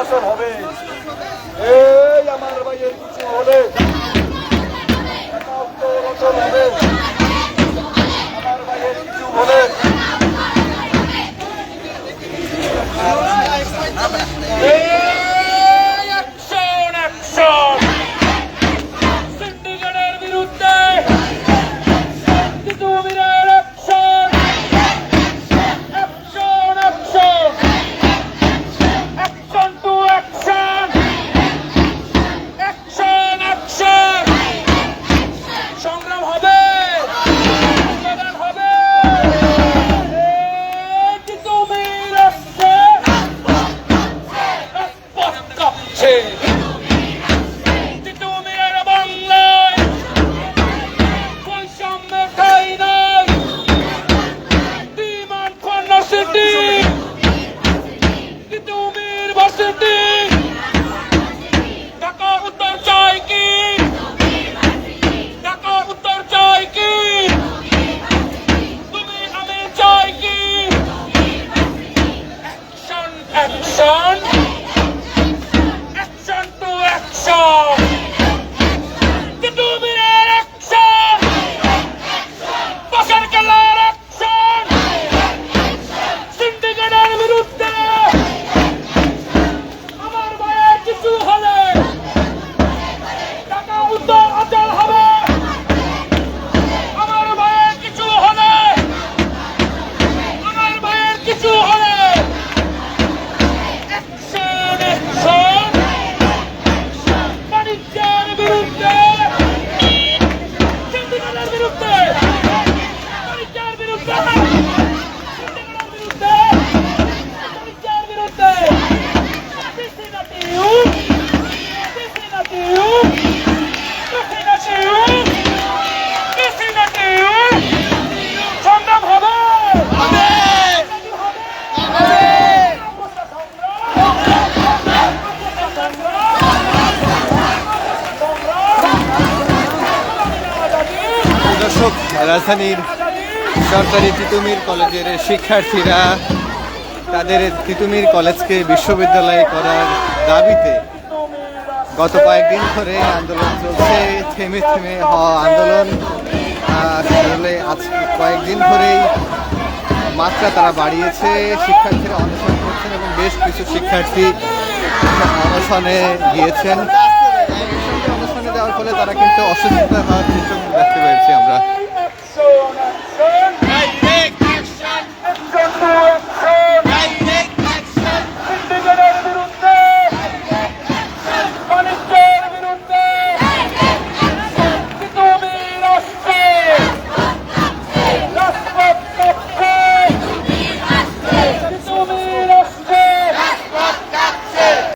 নির্বাচন হবে। এই আমার ভাইয়ের কিছু হলে উত্তর হবে, আমার ভাইয়ের কিছু হলে রাজধানীর সরকারি তিতুমির কলেজের শিক্ষার্থীরা তাদের তিতুমির কলেজকে বিশ্ববিদ্যালয় করার দাবিতে গত কয়েকদিন ধরে আন্দোলন চলছে। থেমে থেমে হওয়া আন্দোলন আসলে আজকে কয়েকদিন ধরেই মাত্রা তারা বাড়িয়েছে। শিক্ষার্থীরা অনশন করছেন এবং বেশ কিছু শিক্ষার্থী অনশনে গিয়েছেন। অনশনে দেওয়ার ফলে তারা কিন্তু অসুস্থতা হওয়ার চিত্র দেখতে পেয়েছি আমরা।